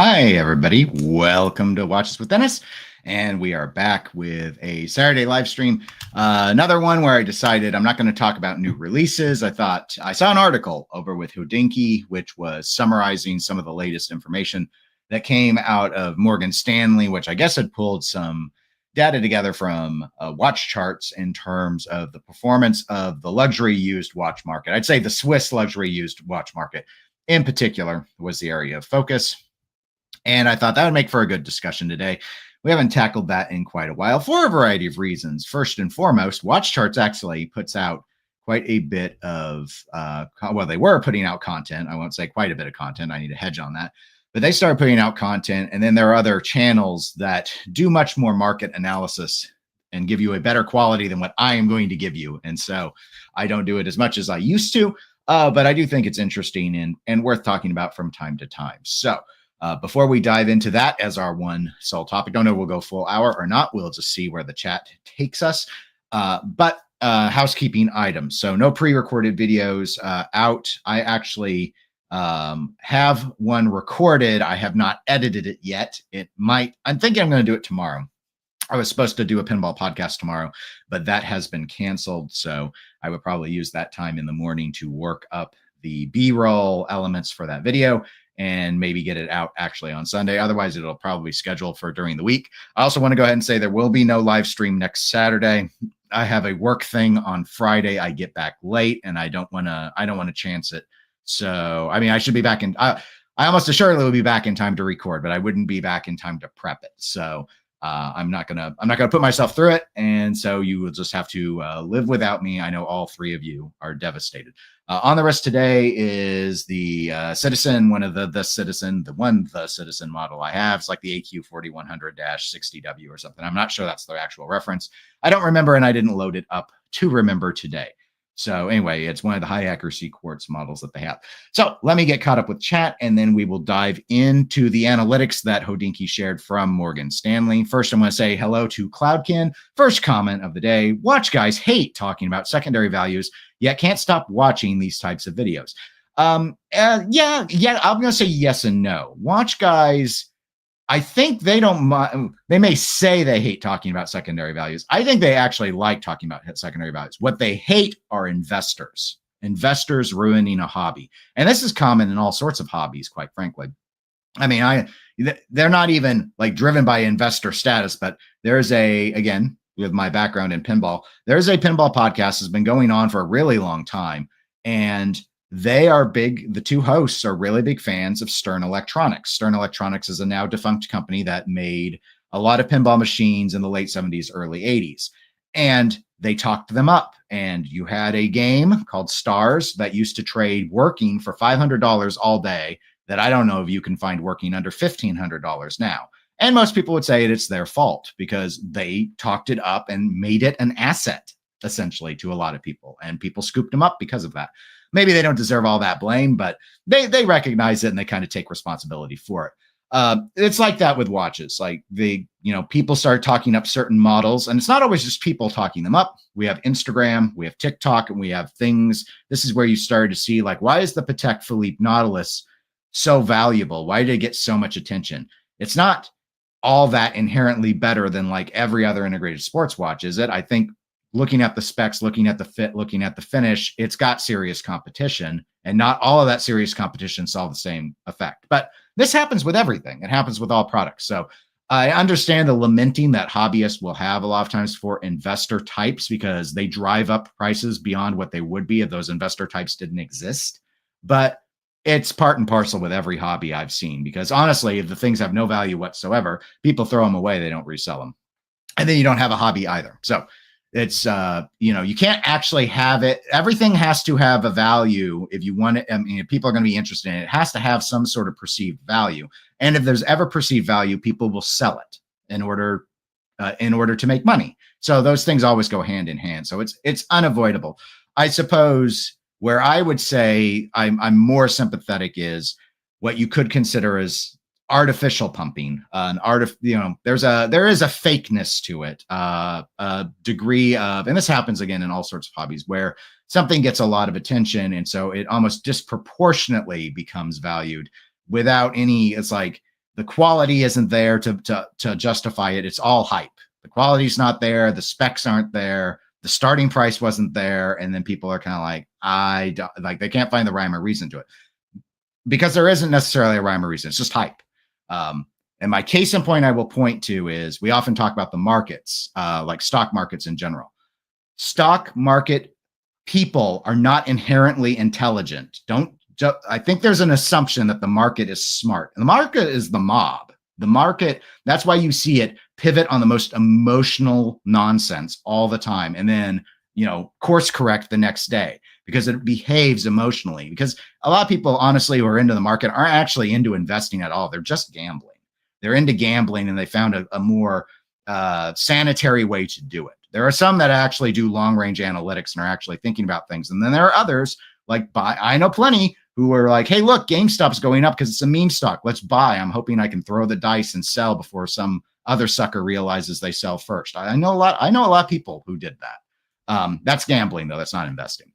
Hi, everybody. Welcome to Watch This with Dennis. And we are back with a Saturday live stream. Another one where I decided I'm not going to talk about new releases. I thought I saw an article over with Hodinkee, which was summarizing some of the latest information that came out of Morgan Stanley, which I guess had pulled some data together from WatchCharts in terms of the performance of the luxury used watch market. I'd say the Swiss luxury used watch market in particular was the area of focus. And I thought that would make for a good discussion today. We haven't tackled that in quite a while for a variety of reasons. First and foremost, WatchCharts actually puts out quite a bit of, well, they were putting out content. I won't say quite a bit of content. I need to hedge on that. But they started putting out content. And then there are other channels that do much more market analysis and give you a better quality than what I am going to give you. And so I don't do it as much as I used to, but I do think it's interesting and worth talking about from time to time. So before we dive into that as our one sole topic, don't know if we'll go full hour or not. We'll just see where the chat takes us. But housekeeping items. So no pre-recorded videos out. I actually have one recorded. I have not edited it yet. I'm thinking I'm going to do it tomorrow. I was supposed to do a pinball podcast tomorrow, but that has been canceled. So I would probably use that time in the morning to work up the B-roll elements for that video and maybe get it out actually on Sunday. Otherwise, it'll probably be scheduled for during the week. I also want to go ahead and say there will be no live stream next Saturday. I have a work thing on Friday. I get back late and I don't want to chance it. So, I mean, I should be back I almost assuredly will be back in time to record, but I wouldn't be back in time to prep it. So I'm not gonna put myself through it. And so you will just have to live without me. I know all three of you are devastated. On the list today is the Citizen, one of the Citizen model I have. It's like the AQ 4100-60W or something. I'm not sure that's the actual reference. I don't remember, and I didn't load it up to remember today. So anyway, it's one of the high accuracy quartz models that they have. So let me get caught up with chat, and then we will dive into the analytics that Hodinkee shared from Morgan Stanley. First, I'm going to say hello to Cloudkin. First comment of the day: watch guys hate talking about secondary values, yet can't stop watching these types of videos. Yeah, I'm going to say yes and no. Watch guys, I think they don't mind. They may say they hate talking about secondary values. I think they actually like talking about secondary values. What they hate are investors ruining a hobby. And this is common in all sorts of hobbies, quite frankly. I mean, they're not even like driven by investor status, but there's again, with my background in pinball, there's a pinball podcast that's been going on for a really long time. And they are big. The two hosts are really big fans of Stern Electronics. Stern Electronics is a now defunct company that made a lot of pinball machines in the late 70s, early 80s. And they talked them up. And you had a game called Stars that used to trade working for $500 all day that I don't know if you can find working under $1,500 now. And most people would say it's their fault because they talked it up and made it an asset, essentially, to a lot of people. And people scooped them up because of that. Maybe they don't deserve all that blame, but they recognize it and they kind of take responsibility for it. It's like that with watches. Like people start talking up certain models, and it's not always just people talking them up. We have Instagram, we have TikTok, and we have things. This is where you started to see, like, why is the Patek Philippe Nautilus so valuable? Why did it get so much attention? It's not all that inherently better than like every other integrated sports watch, is it? I think looking at the specs, looking at the fit, looking at the finish, it's got serious competition, and not all of that serious competition saw the same effect. But this happens with everything. It happens with all products. So I understand the lamenting that hobbyists will have a lot of times for investor types because they drive up prices beyond what they would be if those investor types didn't exist. But it's part and parcel with every hobby I've seen, because honestly, if the things have no value whatsoever, people throw them away. They don't resell them. And then you don't have a hobby either. So it's, you can't actually have it. Everything has to have a value if you want it. I mean, if people are going to be interested in it, it has to have some sort of perceived value. And if there's ever perceived value, people will sell it in order to make money. So those things always go hand in hand. So it's unavoidable. I suppose where I would say I'm more sympathetic is what you could consider as artificial pumping. There is a fakeness to it, a degree of, and this happens again in all sorts of hobbies where something gets a lot of attention, and so it almost disproportionately becomes valued without any. It's like the quality isn't there to justify it. It's all hype. The quality's not there. The specs aren't there. The starting price wasn't there. And then people are kind of like, I don't like, they can't find the rhyme or reason to it because there isn't necessarily a rhyme or reason. It's just hype. And my case in point I will point to is we often talk about the markets, like stock markets in general. Stock market people are not inherently intelligent. I think there's an assumption that the market is smart. And the market is the mob. The market, that's why you see it pivot on the most emotional nonsense all the time. And then, course correct the next day because it behaves emotionally. Because a lot of people, honestly, who are into the market aren't actually into investing at all. They're just gambling. They're into gambling and they found a more sanitary way to do it. There are some that actually do long range analytics and are actually thinking about things. And then there are others like I know plenty who are like, hey, look, GameStop's going up because it's a meme stock. Let's buy. I'm hoping I can throw the dice and sell before some other sucker realizes they sell first. I know a lot of people who did that. That's gambling, though. That's not investing.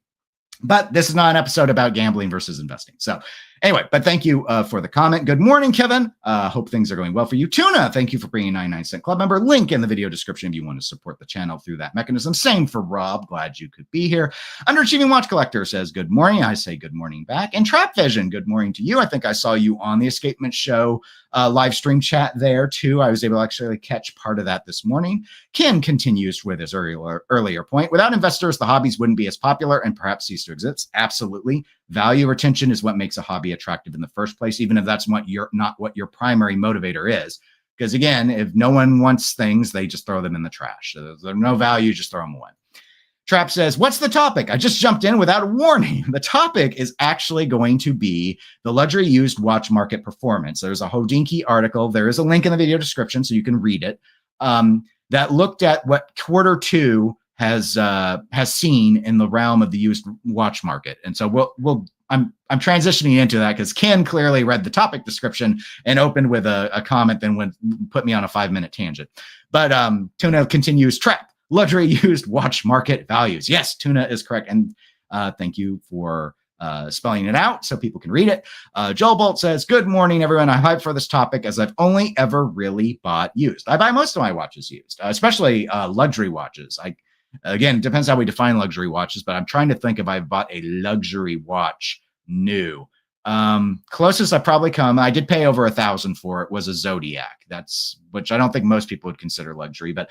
But this is not an episode about gambling versus investing. So anyway, but thank you for the comment. Good morning, Kevin. Hope things are going well for you. Tuna, thank you for being a 99-cent club member. Link in the video description if you want to support the channel through that mechanism. Same for Rob. Glad you could be here. Underachieving Watch Collector says good morning. I say good morning back. And Trap Vision, good morning to you. I think I saw you on the Escapement Show live stream chat there too. I was able to actually catch part of that this morning. Ken continues with his earlier point. Without investors, the hobbies wouldn't be as popular and perhaps cease to exist. Absolutely. Value retention is what makes a hobby attractive in the first place, even if that's not what your primary motivator is. Because again, if no one wants things, they just throw them in the trash. So there's no value, just throw them away. Trap says, what's the topic? I just jumped in without a warning. The topic is actually going to be the luxury used watch market performance. There's a Hodinkee article. There is a link in the video description so you can read it. That looked at what quarter two has seen in the realm of the used watch market. And so I'm transitioning into that because Ken clearly read the topic description and opened with a comment, then put me on a 5-minute tangent. But Tuna continues, Trap. Luxury used watch market values. Yes, Tuna is correct. And thank you for spelling it out so people can read it. Joel Bolt says, good morning, everyone. I'm hyped for this topic as I've only ever really bought used. I buy most of my watches used, especially luxury watches. Again, it depends how we define luxury watches, but I'm trying to think if I've bought a luxury watch new. Closest I probably come, I did pay over $1,000 for it, was a Zodiac. Which I don't think most people would consider luxury, but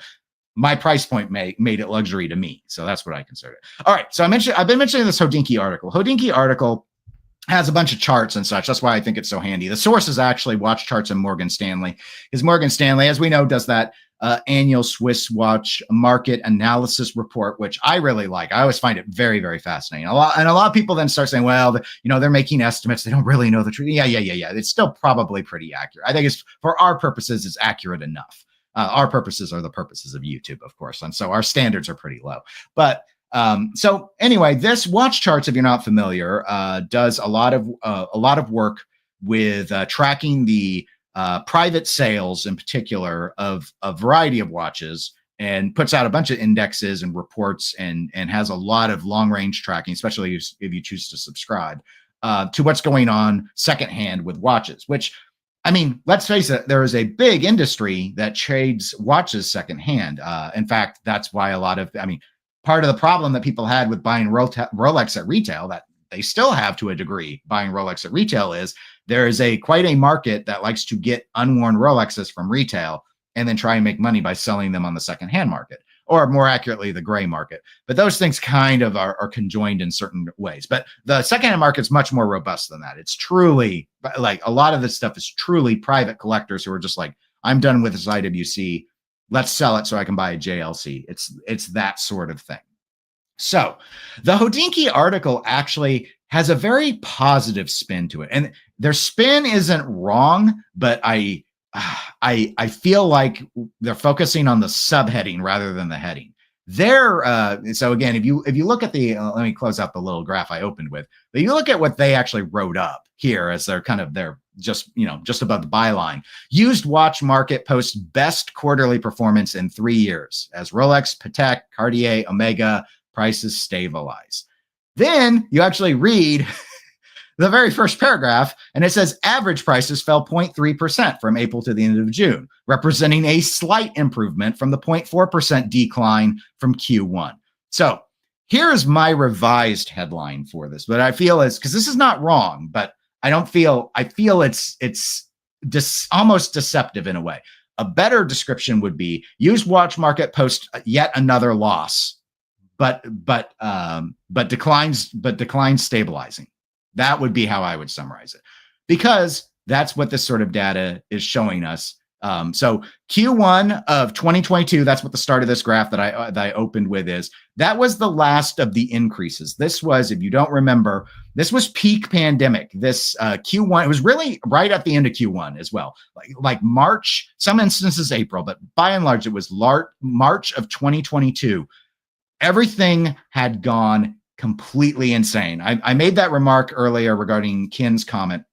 my price point made it luxury to me. So that's what I consider it. All right. So I've been mentioning this Hodinkee article. Hodinkee article has a bunch of charts and such. That's why I think it's so handy. The source is actually WatchCharts and Morgan Stanley. Because Morgan Stanley, as we know, does that annual Swiss watch market analysis report, which I really like. I always find it very, very fascinating. A lot of people then start saying, well, they're making estimates. They don't really know the truth. Yeah. It's still probably pretty accurate. I think for our purposes, it's accurate enough. Our purposes are the purposes of YouTube, of course. And so our standards are pretty low. But so anyway, this WatchCharts, if you're not familiar, does a lot of work with tracking the private sales in particular of a variety of watches and puts out a bunch of indexes and reports and has a lot of long range tracking, especially if you choose to subscribe to what's going on secondhand with watches, which, I mean, let's face it, there is a big industry that trades watches secondhand. In fact, that's why part of the problem that people had with buying Rolex at retail, that they still have to a degree buying Rolex at retail, is there is quite a market that likes to get unworn Rolexes from retail and then try and make money by selling them on the secondhand market, or more accurately, the gray market. But those things kind of are conjoined in certain ways. But the secondhand market is much more robust than that. It's truly, like, a lot of this stuff is truly private collectors who are just like, I'm done with this IWC. Let's sell it so I can buy a JLC. It's that sort of thing. So the Hodinkee article actually has a very positive spin to it. And their spin isn't wrong, but I feel like they're focusing on the subheading rather than the heading. So again, if you look at let me close out the little graph I opened with, but you look at what they actually wrote up here as they're just above the byline. Used watch market posts best quarterly performance in 3 years as Rolex, Patek, Cartier, Omega prices stabilize. Then you actually read the very first paragraph, and it says average prices fell 0.3% from April to the end of June, representing a slight improvement from the 0.4% decline from Q1. So here is my revised headline for this, but I feel is because this is not wrong, but I feel it's almost deceptive in a way. A better description would be used watch market post yet another loss, but declines stabilizing. That would be how I would summarize it, because that's what this sort of data is showing us. So Q1 of 2022, that's what the start of this graph that I opened with is. That was the last of the increases. This was, if you don't remember, this was peak pandemic. This Q1, it was really right at the end of Q1 as well, like March, some instances April, but by and large, it was March of 2022. Everything had gone completely insane. I made that remark earlier regarding Ken's comment,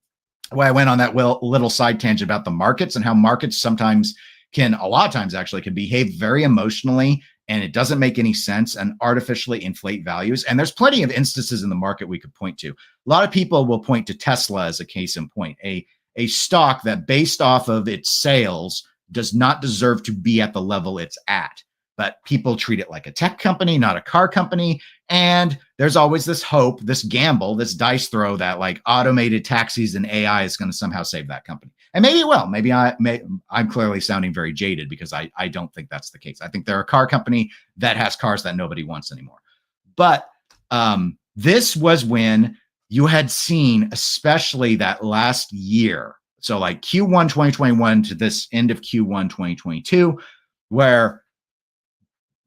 why I went on that little side tangent about the markets and how markets sometimes a lot of times actually can behave very emotionally, and it doesn't make any sense and artificially inflate values. And there's plenty of instances in the market we could point to. A lot of people will point to Tesla as a case in point, a stock that based off of its sales does not deserve to be at the level it's at. But people treat it like a tech company, not a car company. And there's always this hope, this gamble, this dice throw that like automated taxis and AI is going to somehow save that company. And maybe it will. Maybe I'm clearly sounding very jaded because I don't think that's the case. I think they're a car company that has cars that nobody wants anymore. But this was when you had seen, especially that last year, so like Q1 2021 to this end of Q1 2022, where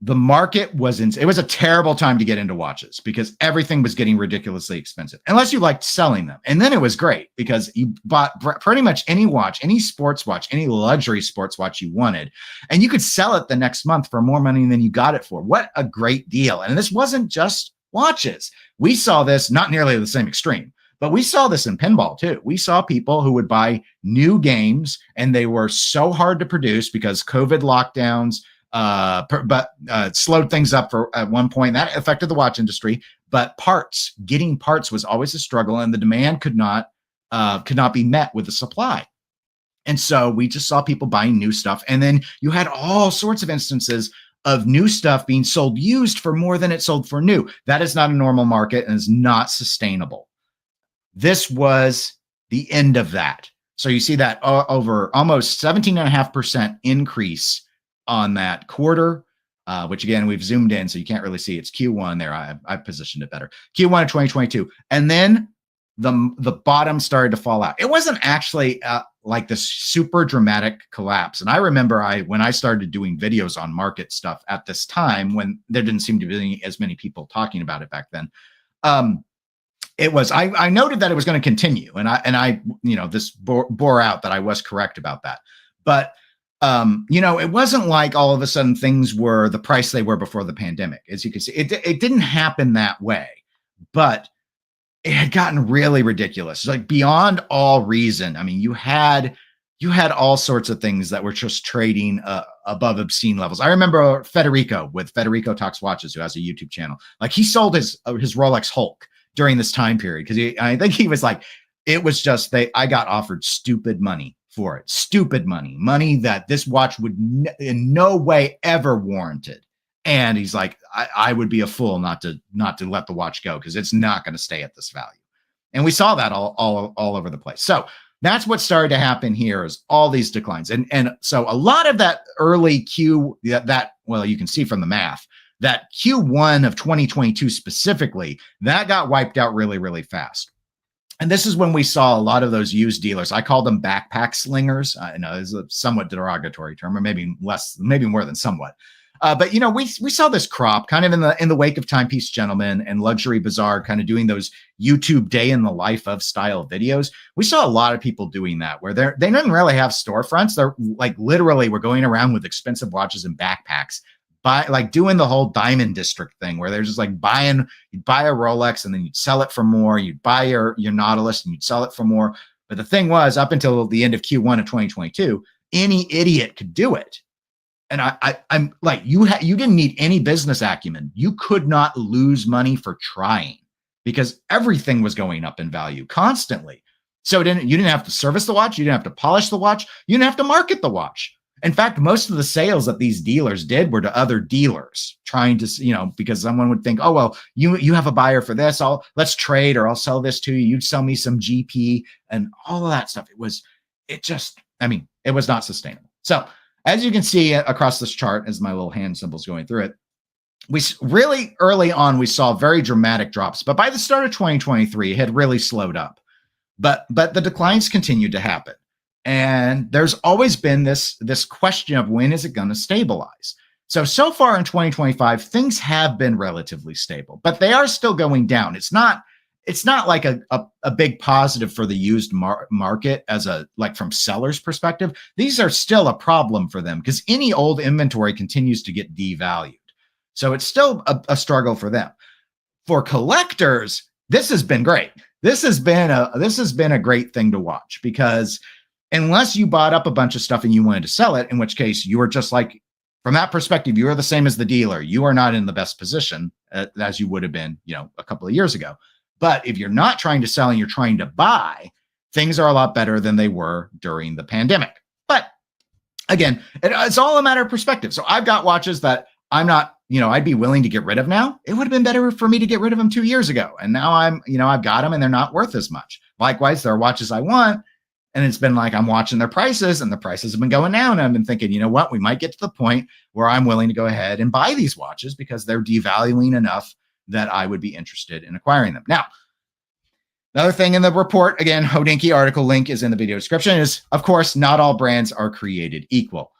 the market it was a terrible time to get into watches because everything was getting ridiculously expensive, unless you liked selling them. And then it was great because you bought pretty much any watch, any sports watch, any luxury sports watch you wanted, and you could sell it the next month for more money than you got it for. What a great deal. And this wasn't just watches. We saw this, not nearly the same extreme, but we saw this in pinball too. We saw people who would buy new games, and they were so hard to produce because COVID lockdowns, but slowed things up at one point. That affected the watch industry. But getting parts was always a struggle, and the demand could not be met with the supply. And so we just saw people buying new stuff. And then you had all sorts of instances of new stuff being sold used for more than it sold for new. That is not a normal market and is not sustainable. This was the end of that. So you see that over almost 17.5% increase on that quarter, which again, we've zoomed in, so you can't really see. It's Q1 there. I've positioned it better. Q1 of 2022. And then the bottom started to fall out. It wasn't actually like this super dramatic collapse. And I remember when I started doing videos on market stuff at this time, when there didn't seem to be as many people talking about it back then, I noted that it was going to continue. And I this bore out that I was correct about that. But it wasn't like all of a sudden things were the price they were before the pandemic. As you can see, it didn't happen that way, but it had gotten really ridiculous, like beyond all reason. I mean, you had all sorts of things that were just trading above obscene levels. I remember Federico with Federico Talks Watches, who has a YouTube channel. Like he sold his Rolex Hulk during this time period because I think he was like, it was just I got offered stupid money for it. Stupid money that this watch would in no way ever warranted. And he's like, I would be a fool not to let the watch go because it's not going to stay at this value. And we saw that all over the place. So that's what started to happen here is all these declines. And so a lot of that early you can see from the math, that Q1 of 2022 specifically, that got wiped out really, really fast. And this is when we saw a lot of those used dealers. I call them backpack slingers. I know it's a somewhat derogatory term, or maybe more than somewhat. But we saw this crop kind of in the wake of Timepiece Gentleman and Luxury Bazaar, kind of doing those YouTube day in the life of style videos. We saw a lot of people doing that where they didn't really have storefronts. They're like literally were going around with expensive watches and backpacks, doing the whole Diamond District thing where they're just like you'd buy a Rolex and then you'd sell it for more. You'd buy your Nautilus and you'd sell it for more. But the thing was, up until the end of Q1 of 2022, any idiot could do it. And I'm like, you didn't need any business acumen. You could not lose money for trying. because everything was going up in value constantly. So you didn't have to service the watch, you didn't have to polish the watch, you didn't have to market the watch. In fact, most of the sales that these dealers did were to other dealers trying to, because someone would think, oh, well, you have a buyer for this. Let's trade, or I'll sell this to you. You'd sell me some GP and all of that stuff. It was not sustainable. So as you can see across this chart, as my little hand symbol's going through it, we really early on, we saw very dramatic drops, but by the start of 2023, it had really slowed up. But the declines continued to happen. And there's always been this question of when is it going to stabilize? So far in 2025, things have been relatively stable, but they are still going down. It's not like a big positive for the used market from sellers' perspective. These are still a problem for them because any old inventory continues to get devalued. So it's still a struggle for them. For collectors, this has been great. This has been a great thing to watch, because unless you bought up a bunch of stuff and you wanted to sell it, in which case you were just like, from that perspective, you are the same as the dealer. You are not in the best position as you would have been, a couple of years ago. But if you're not trying to sell and you're trying to buy, things are a lot better than they were during the pandemic. But again, it's all a matter of perspective. So I've got watches that I'm not, I'd be willing to get rid of now. It would have been better for me to get rid of them 2 years ago. And now I've got them and they're not worth as much. Likewise, there are watches I want, and it's been like I'm watching their prices, and the prices have been going down. And I've been thinking, you know what, we might get to the point where I'm willing to go ahead and buy these watches because they're devaluing enough that I would be interested in acquiring them. Now, another thing in the report, again, Hodinkee article link is in the video description, is, of course, not all brands are created equal.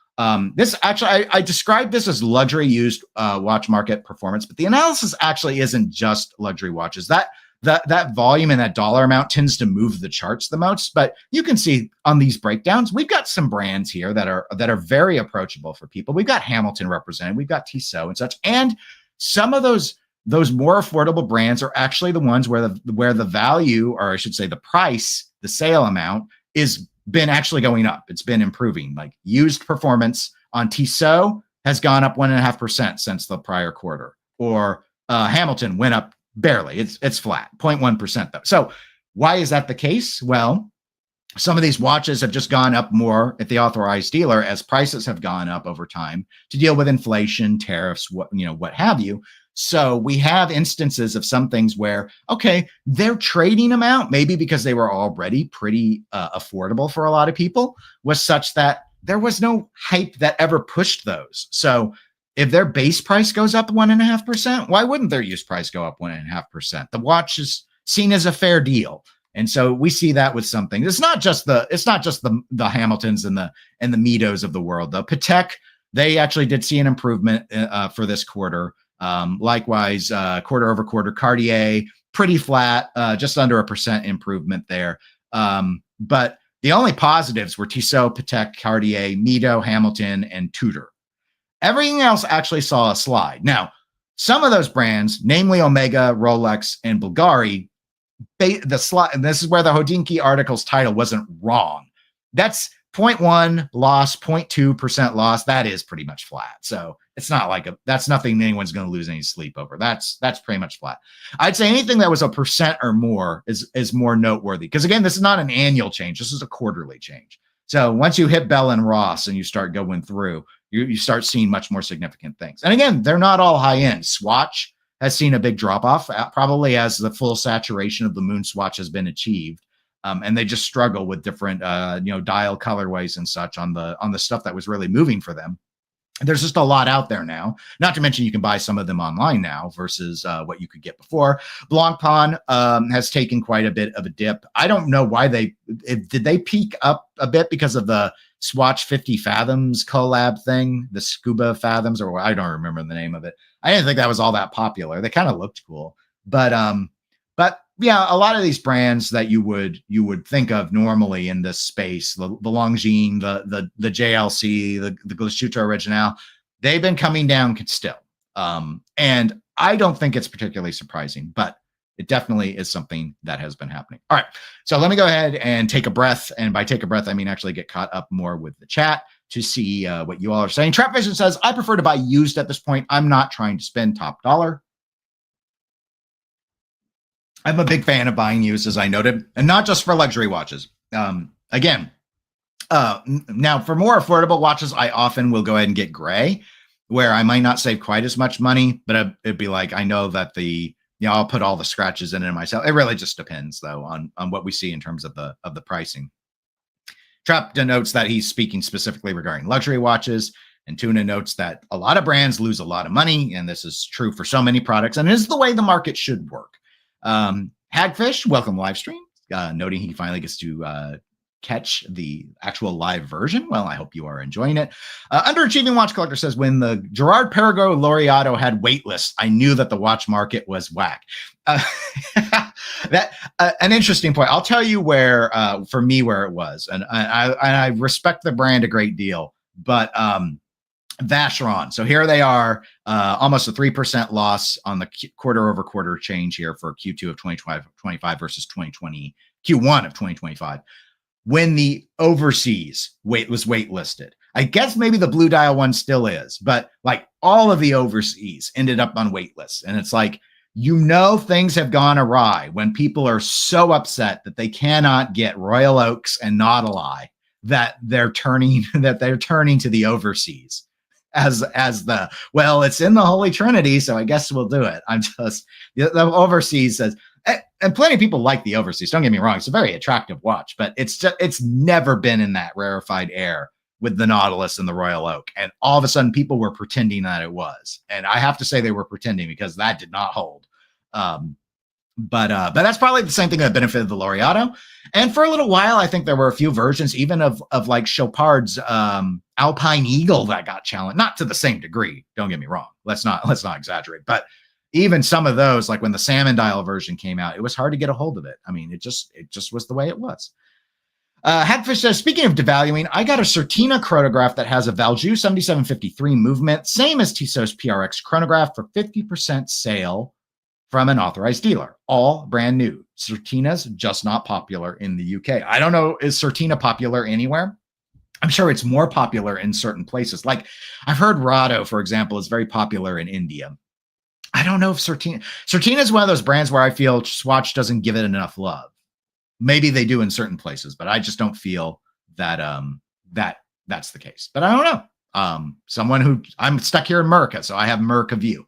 This actually, I described this as luxury used watch market performance, but the analysis actually isn't just luxury watches. That volume and that dollar amount tends to move the charts the most. But you can see on these breakdowns, we've got some brands here that are very approachable for people. We've got Hamilton represented, we've got Tissot and such, and some of those more affordable brands are actually the ones where the value, or I should say the price, the sale amount, is been actually going up. It's been improving. Like used performance on Tissot has gone up 1.5% since the prior quarter, or Hamilton went up barely. It's flat, 0.1% though. So why is that the case? Well, some of these watches have just gone up more at the authorized dealer as prices have gone up over time to deal with inflation, tariffs, what have you. So we have instances of some things where, okay, their trading amount, maybe because they were already pretty affordable for a lot of people, was such that there was no hype that ever pushed those. So if their base price goes up 1.5%, why wouldn't their used price go up 1.5%? The watch is seen as a fair deal. And so we see that with something. It's not just the Hamiltons and the Mitos of the world. The Patek, they actually did see an improvement for this quarter. Likewise, quarter over quarter, Cartier, pretty flat, just under 1% improvement there. But the only positives were Tissot, Patek, Cartier, Mito, Hamilton, and Tudor. Everything else actually saw a slide. Now, some of those brands, namely Omega, Rolex, and Bulgari, the slide, and this is where the Hodinkee article's title wasn't wrong. That's 0.1 loss, 0.2% loss. That is pretty much flat. So it's not like that's nothing anyone's going to lose any sleep over. That's pretty much flat. I'd say anything that was 1% or more is more noteworthy. Because again, this is not an annual change. This is a quarterly change. So once you hit Bell and Ross and you start going through, you start seeing much more significant things. And again, they're not all high end. Swatch has seen a big drop off, probably as the full saturation of the Moon Swatch has been achieved. And they just struggle with different, dial colorways and such on the stuff that was really moving for them. There's just a lot out there now, not to mention you can buy some of them online now versus what you could get before. Blancpain has taken quite a bit of a dip. I don't know why did they peak up a bit because of the Swatch 50 Fathoms collab thing, the Scuba Fathoms, or I don't remember the name of it. I didn't think that was all that popular. They kind of looked cool, but yeah, a lot of these brands that you would think of normally in this space, the Longines, the JLC, the Glashütte Original, they've been coming down still. And I don't think it's particularly surprising, but it definitely is something that has been happening. All right, so let me go ahead and take a breath. And by take a breath, I mean actually get caught up more with the chat to see what you all are saying. Trap Vision says, I prefer to buy used at this point. I'm not trying to spend top dollar. I'm a big fan of buying used, as I noted, and not just for luxury watches. Again, now for more affordable watches, I often will go ahead and get gray, where I might not save quite as much money, but it'd be like, I know that I'll put all the scratches in it myself. It really just depends, though, on what we see in terms of the pricing. Trapp denotes that he's speaking specifically regarding luxury watches, and Tuna notes that a lot of brands lose a lot of money, and this is true for so many products, and it is the way the market should work. Hagfish, welcome live stream, noting he finally gets to catch the actual live version. Well, I hope you are enjoying it. Underachieving Watch Collector says, when the Gerard Perregaux Laureato had waitlist, I knew that the watch market was whack. That an interesting point. I'll tell you where, for me, where it was, and I respect the brand a great deal, but Vacheron. So here they are, almost a 3% loss on the quarter over quarter change here for Q2 of 2025 versus 2020, Q1 of 2025. When the overseas was waitlisted. I guess maybe the Blue Dial one still is, but like all of the overseas ended up on waitlists. And it's like, things have gone awry when people are so upset that they cannot get Royal Oaks and Nautilus, that they're turning to the overseas as it's in the Holy Trinity, so I guess we'll do it. I'm just, the overseas says, and plenty of people like the overseas. Don't get me wrong; it's a very attractive watch, but it's never been in that rarefied air with the Nautilus and the Royal Oak. And all of a sudden, people were pretending that it was, and I have to say they were pretending, because that did not hold. But that's probably the same thing that benefited the Laureato. And for a little while, I think there were a few versions, even of like Chopard's Alpine Eagle, that got challenged. Not to the same degree. Don't get me wrong. Let's not exaggerate, but even some of those, like when the salmon dial version came out, it was hard to get a hold of it. I mean, it just was the way it was. Hagfish says, speaking of devaluing, I got a Certina chronograph that has a Valjoux 7753 movement, same as Tissot's PRX chronograph, for 50% sale from an authorized dealer, all brand new. Certina's just not popular in the UK. I don't know, is Certina popular anywhere? I'm sure it's more popular in certain places. Like I've heard Rado, for example, is very popular in India. I don't know if Certina is one of those brands where I feel Swatch doesn't give it enough love. Maybe they do in certain places, but I just don't feel that that's the case. But I don't know. Someone who, I'm stuck here in America, so I have America view.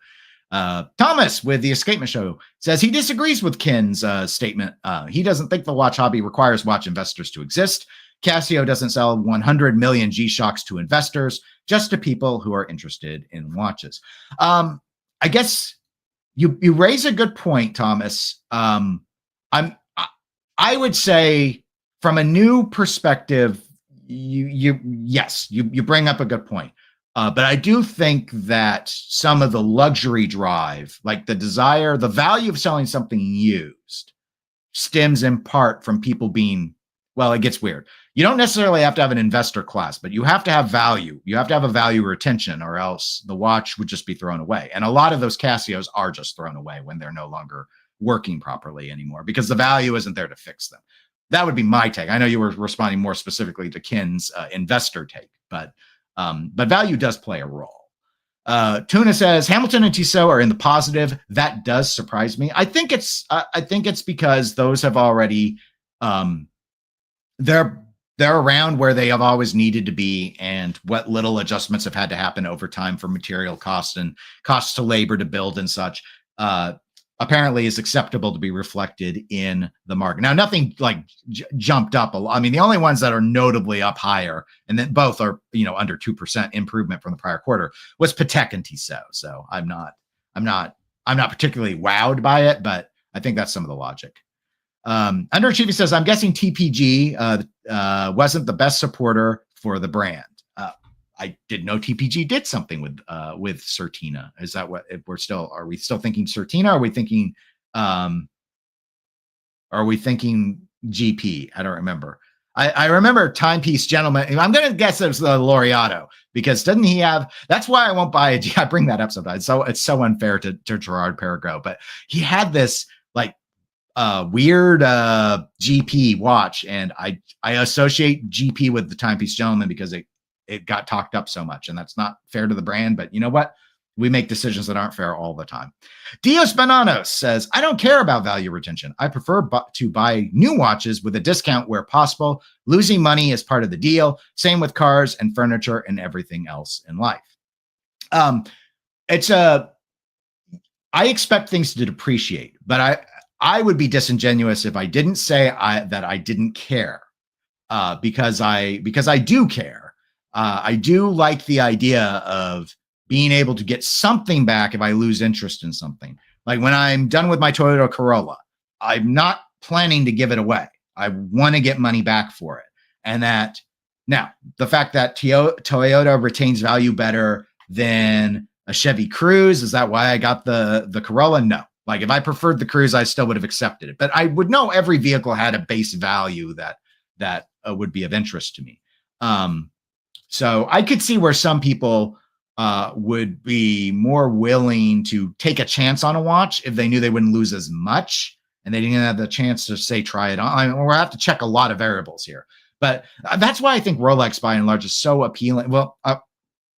Thomas with the Escapement Show says he disagrees with Ken's statement. He doesn't think the watch hobby requires watch investors to exist. Casio doesn't sell 100 million G-Shocks to investors, just to people who are interested in watches. I guess you raise a good point, Thomas. I would say from a new perspective, you bring up a good point. But I do think that some of the luxury drive, like the value of selling something used, stems in part from people being, well, it gets weird. You don't necessarily have to have an investor class, but you have to have value. You have to have a value retention, or else the watch would just be thrown away. And a lot of those Casios are just thrown away when they're no longer working properly anymore, because the value isn't there to fix them. That would be my take. I know you were responding more specifically to Ken's investor take, but value does play a role. Tuna says Hamilton and Tissot are in the positive. That does surprise me. I think it's because those have already they're around where they have always needed to be, and what little adjustments have had to happen over time for material costs and costs to labor to build and such, apparently is acceptable to be reflected in the market. Now, nothing like jumped up a lot. I mean, the only ones that are notably up higher, and then both are, under 2% improvement from the prior quarter, was Patek and Tissot. So I'm not particularly wowed by it, but I think that's some of the logic. Underachieving says, I'm guessing TPG wasn't the best supporter for the brand. I didn't know TPG did something with Certina. Is that what are we still thinking Certina? Are we thinking GP? I don't remember. I remember Timepiece Gentleman. I'm going to guess it was the Laureato, because doesn't he have, that's why I won't buy a G. I bring that up sometimes. So it's so unfair to Gerard Perregaux, but he had this like weird GP watch, and I associate GP with the Timepiece Gentleman because it got talked up so much, and that's not fair to the brand. But you know what? we make decisions that aren't fair all the time. Dios Bananos says, I don't care about value retention. I prefer to buy new watches with a discount where possible. Losing money is part of the deal. Same with cars and furniture and everything else in life. I expect things to depreciate, but I would be disingenuous if I didn't say that I didn't care, because I do care. I do like the idea of being able to get something back if I lose interest in something. Like when I'm done with my Toyota Corolla, I'm not planning to give it away. I want to get money back for it. And that now the fact that Toyota retains value better than a Chevy Cruze, is that why I got the Corolla? No. Like if I preferred the Cruze, I still would have accepted it. But I would know every vehicle had a base value that would be of interest to me. So I could see where some people would be more willing to take a chance on a watch if they knew they wouldn't lose as much and they didn't have the chance to say, try it on. I mean, we'll have to check a lot of variables here, but that's why I think Rolex by and large is so appealing. Well,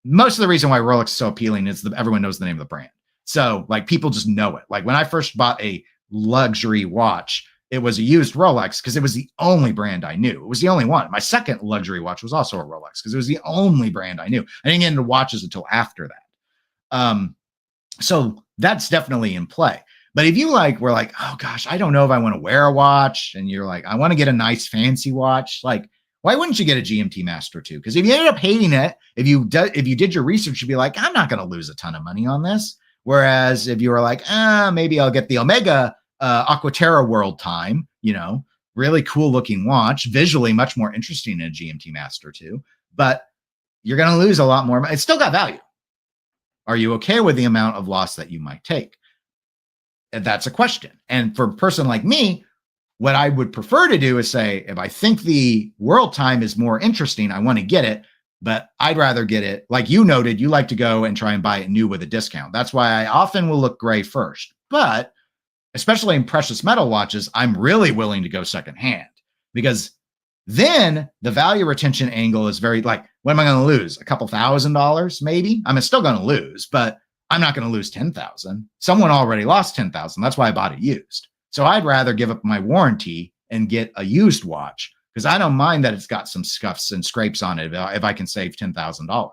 most of the reason why Rolex is so appealing is that everyone knows the name of the brand. So like people just know it. Like when I first bought a luxury watch, it was a used Rolex because it was the only brand I knew. It was the only one. My second luxury watch was also a Rolex because it was the only brand I knew. I didn't get into watches until after that. So that's definitely in play. But if you were like, oh gosh, I don't know if I want to wear a watch, and you're like, I want to get a nice fancy watch, like, why wouldn't you get a GMT Master 2? Because if you ended up hating it, if you did your research, you'd be like, I'm not going to lose a ton of money on this. Whereas if you were like, maybe I'll get the Omega Aquaterra World Time, really cool looking watch, visually much more interesting than a GMT Master 2, but you're going to lose a lot more. It's still got value. Are you okay with the amount of loss that you might take? And that's a question. And for a person like me, what I would prefer to do is say, if I think the World Time is more interesting, I want to get it, but I'd rather get it. Like you noted, you like to go and try and buy it new with a discount. That's why I often will look gray first. But especially in precious metal watches, I'm really willing to go secondhand, because then the value retention angle is very like, what am I going to lose? A couple $1,000 maybe? I'm still going to lose, but I'm not going to lose 10,000. Someone already lost 10,000. That's why I bought it used. So I'd rather give up my warranty and get a used watch, because I don't mind that it's got some scuffs and scrapes on it if I can save $10,000.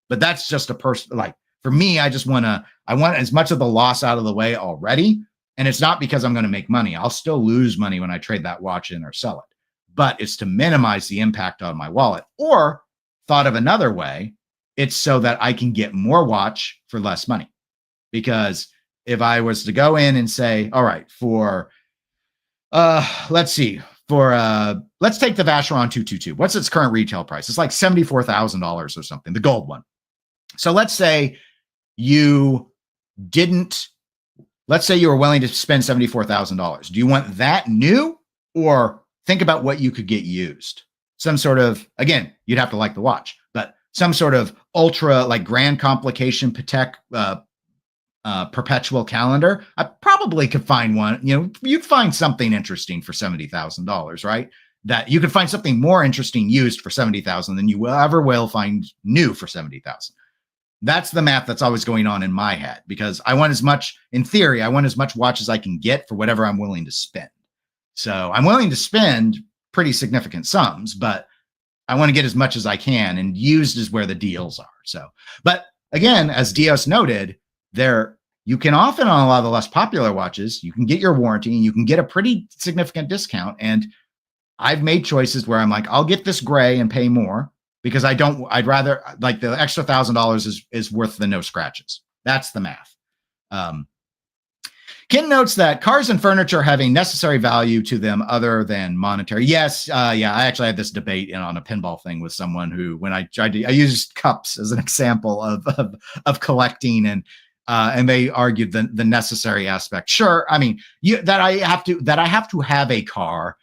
But that's just a person. Like for me, I want as much of the loss out of the way already. And it's not because I'm going to make money. I'll still lose money when I trade that watch in or sell it. But it's to minimize the impact on my wallet. Or thought of another way, it's so that I can get more watch for less money. Because if I was to go in and say, all right, let's take the Vacheron 222. What's its current retail price? It's like $74,000 or something, the gold one. So let's say you were willing to spend $74,000. Do you want that new, or think about what you could get used? Some sort of, again, you'd have to like the watch, but some sort of ultra like grand complication Patek perpetual calendar. I probably could find one. You'd find something interesting for $70,000, right? That you could find something more interesting used for $70,000 than you ever will find new for $70,000. That's the math that's always going on in my head, because I want as much watch as I can get for whatever I'm willing to spend. So I'm willing to spend pretty significant sums, but I want to get as much as I can, and used is where the deals are. So, but again, as Dios noted, you can often, on a lot of the less popular watches, you can get your warranty and you can get a pretty significant discount. And I've made choices where I'm like, I'll get this gray and pay more, because I'd rather, like, the extra $1,000 is worth the no scratches. That's the math. Ken notes that cars and furniture have a necessary value to them other than monetary. Yes. I actually had this debate on a pinball thing with someone who, when I used cups as an example of collecting, and they argued the necessary aspect. Sure. I mean, that I have to have a car.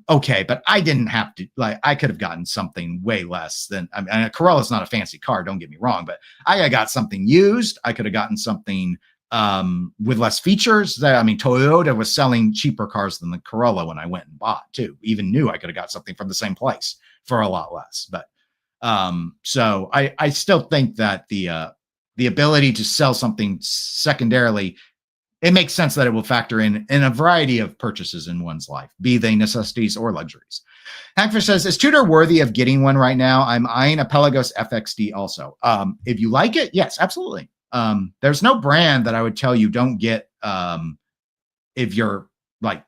Okay, but I didn't have to. Like, I could have gotten something way less than. I mean, a Corolla is not a fancy car. Don't get me wrong, but I got something used. I could have gotten something with less features. Toyota was selling cheaper cars than the Corolla when I went and bought too. Even new, I could have got something from the same place for a lot less. But so I still think that the the ability to sell something secondarily, it makes sense that it will factor in a variety of purchases in one's life, be they necessities or luxuries. Hackfish says, is Tudor worthy of getting one right now? I'm eyeing a Pelagos FXD also. If you like it, yes, absolutely. There's no brand that I would tell you don't get if you're like,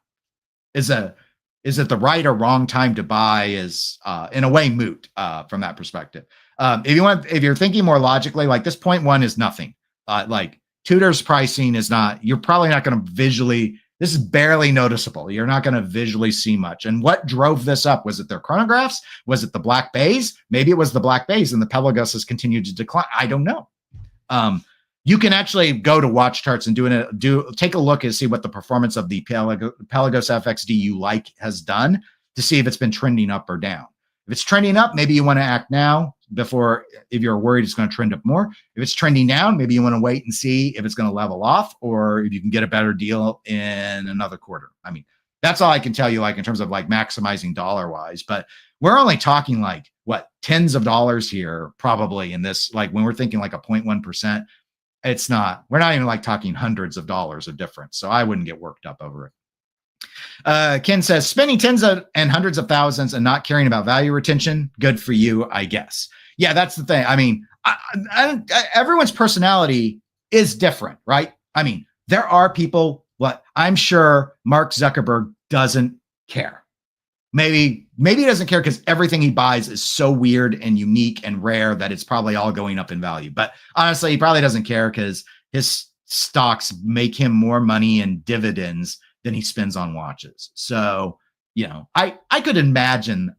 is it the right or wrong time to buy is in a way moot from that perspective. If you're thinking more logically, like this 0.1 is nothing. Like Tudor's pricing is not, you're probably not going to visually, this is barely noticeable. You're not going to visually see much. And what drove this up? Was it their chronographs? Was it the black bays? Maybe it was the black bays and the Pelagos has continued to decline. I don't know. You can actually go to WatchCharts and take a look and see what the performance of the Pelagos FXD you like has done to see if it's been trending up or down. If it's trending up, maybe you want to act now before, if you're worried it's going to trend up more. If it's trending down, maybe you want to wait and see if it's going to level off or if you can get a better deal in another quarter. I mean, that's all I can tell you, like in terms of like maximizing dollar wise, but we're only talking like what, tens of dollars here, probably in this, like when we're thinking like a 0.1%, it's not, we're not even like talking hundreds of dollars of difference. So I wouldn't get worked up over it. Ken says, spending tens and hundreds of thousands and not caring about value retention, good for you, I guess. Yeah, that's the thing. I mean, everyone's personality is different, right? I mean, there are people, I'm sure Mark Zuckerberg doesn't care. Maybe he doesn't care because everything he buys is so weird and unique and rare that it's probably all going up in value. But honestly, he probably doesn't care because his stocks make him more money in dividends than he spends on watches. So, you know, I could imagine,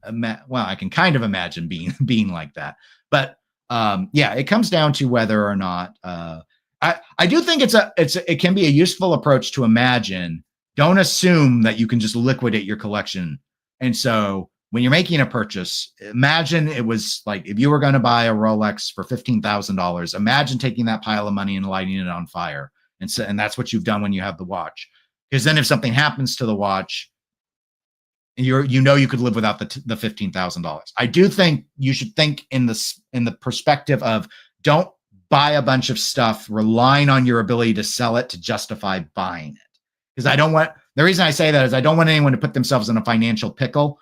well, I can kind of imagine being like that. But yeah, it comes down to whether or not I do think it can be a useful approach to imagine. Don't assume that you can just liquidate your collection. And so when you're making a purchase, imagine it was like if you were going to buy a Rolex for $15,000, imagine taking that pile of money and lighting it on fire. And that's what you've done when you have the watch. Because then if something happens to the watch, you know you could live without the $15,000. I do think you should think in the perspective of don't buy a bunch of stuff relying on your ability to sell it to justify buying it. Because the reason I say that is I don't want anyone to put themselves in a financial pickle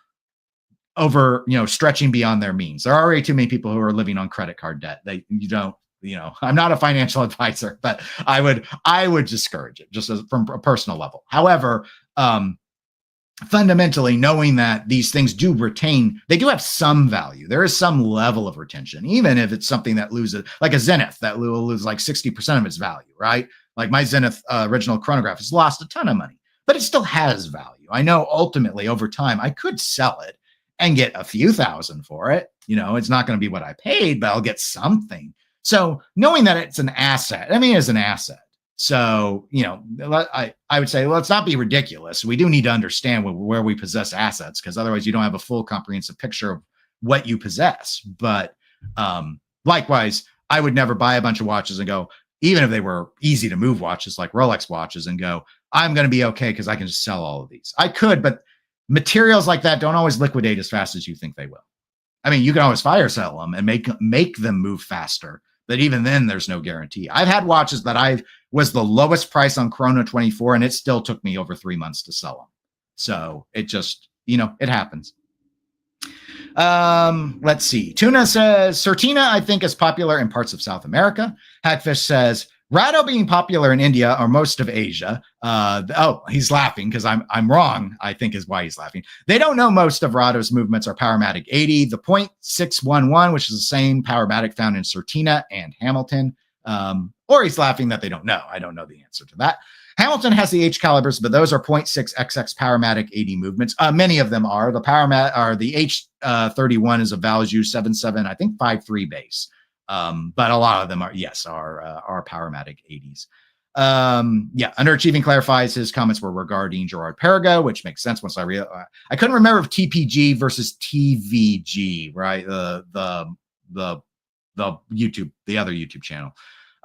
over, stretching beyond their means. There are already too many people who are living on credit card debt. I'm not a financial advisor, but I would discourage it just from a personal level. However, fundamentally knowing that these things they do have some value. There is some level of retention, even if it's something that loses, like a Zenith that will lose like 60% of its value, right? Like my Zenith original chronograph has lost a ton of money, but it still has value. I know ultimately over time I could sell it and get a few thousand for it. It's not going to be what I paid, but I'll get something. So knowing that it's an asset, it's an asset. So, I would say, let's not be ridiculous. We do need to understand where we possess assets, because otherwise you don't have a full comprehensive picture of what you possess. But likewise, I would never buy a bunch of watches and go, even if they were easy to move watches like Rolex watches, and go, I'm going to be okay because I can just sell all of these. I could, but materials like that don't always liquidate as fast as you think they will. You can always fire sell them and make them move faster. But even then, there's no guarantee. I've had watches that I was the lowest price on Chrono 24, and it still took me over 3 months to sell them. So it just, it happens. Let's see. Tuna says, Certina, I think, is popular in parts of South America. Hackfish says, Rado being popular in India or most of Asia. He's laughing because I'm wrong, I think is why he's laughing. They don't know most of Rado's movements are Powermatic 80, the 0.611, which is the same Powermatic found in Certina and Hamilton. Or he's laughing that they don't know. I don't know the answer to that. Hamilton has the H calibers, but those are 0.6XX Powermatic 80 movements. Many of them are. The H 31 is a Value 77, I think 53 base. But a lot of them are Powermatic 80s. Underachieving clarifies his comments were regarding Gerard Perigo, which makes sense once I couldn't remember if TPG versus TVG, right? The YouTube, the other YouTube channel.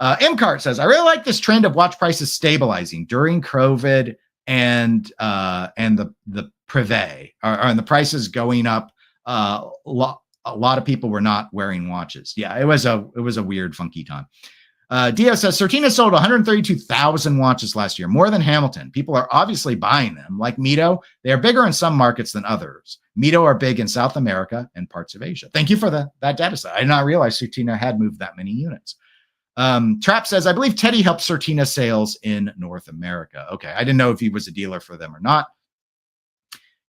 MCart says, I really like this trend of watch prices stabilizing during COVID and the privé, and the prices going up. A lot of people were not wearing watches. Yeah, it was a weird, funky time. Dio says, Certina sold 132,000 watches last year, more than Hamilton. People are obviously buying them. Like Mito, they are bigger in some markets than others. Mito are big in South America and parts of Asia. Thank you for that data set. I did not realize Certina had moved that many units. Trap says, I believe Teddy helped Certina sales in North America. Okay, I didn't know if he was a dealer for them or not.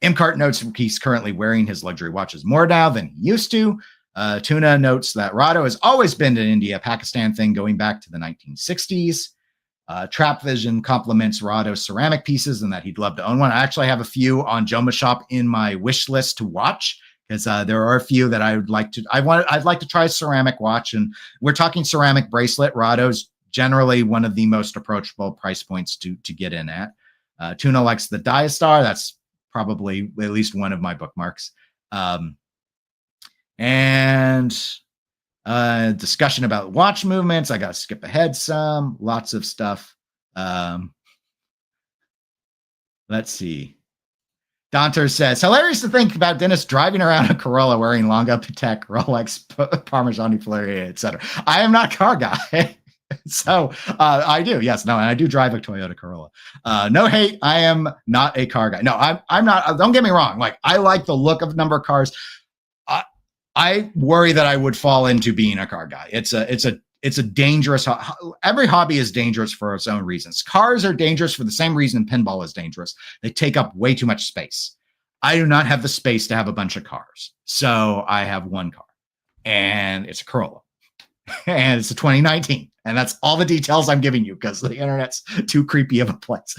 Mcart notes he's currently wearing his luxury watches more now than he used to. Tuna notes that Rado has always been an India-Pakistan thing going back to the 1960s. Trap Vision compliments Rado's ceramic pieces and that he'd love to own one. I actually have a few on Joma Shop in my wish list to watch because there are a few that I'd like to try a ceramic watch, and we're talking ceramic bracelet. Rado's generally one of the most approachable price points to get in at. Tuna likes the Diastar. That's probably at least one of my bookmarks. And discussion about watch movements. I got to skip ahead some. Lots of stuff. Let's see. Donter says, hilarious to think about Dennis driving around a Corolla wearing Longa, Patek, Rolex, Parmigiani Fleurier, etc. I am not a car guy. So I do. Yes. No, and I do drive a Toyota Corolla. No hate. I am not a car guy. No, I'm not. Don't get me wrong. Like, I like the look of number of cars. I worry that I would fall into being a car guy. It's a dangerous. Every hobby is dangerous for its own reasons. Cars are dangerous for the same reason pinball is dangerous. They take up way too much space. I do not have the space to have a bunch of cars, so I have one car, and it's a Corolla, and it's a 2019. And that's all the details I'm giving you because the internet's too creepy of a place.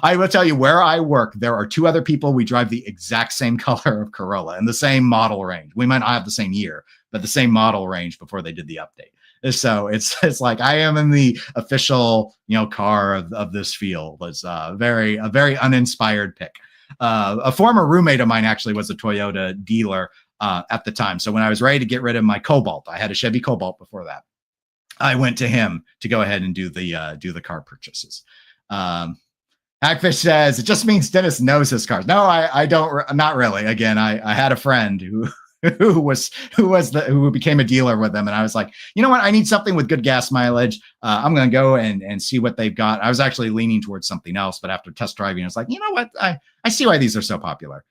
I will tell you, where I work, there are two other people. We drive the exact same color of Corolla and the same model range. We might not have the same year, but the same model range before they did the update. So it's like I am in the official, car of this field. It's a very uninspired pick. A former roommate of mine actually was a Toyota dealer at the time. So when I was ready to get rid of my Cobalt, I had a Chevy Cobalt before that. I went to him to go ahead and do the car purchases. Hackfish says, it just means Dennis knows his cars. No, I don't. Not really. Again, I had a friend who became a dealer with them, and I was like, you know what? I need something with good gas mileage. I'm going to go and see what they've got. I was actually leaning towards something else, but after test driving, I was like, you know what? I see why these are so popular.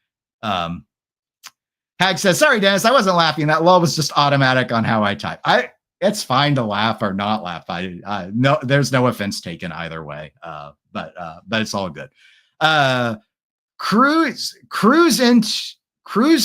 Hag says, sorry, Dennis, I wasn't laughing. That lull was just automatic on how I type. It's fine to laugh or not laugh. No, there's no offense taken either way. But it's all good. Cruise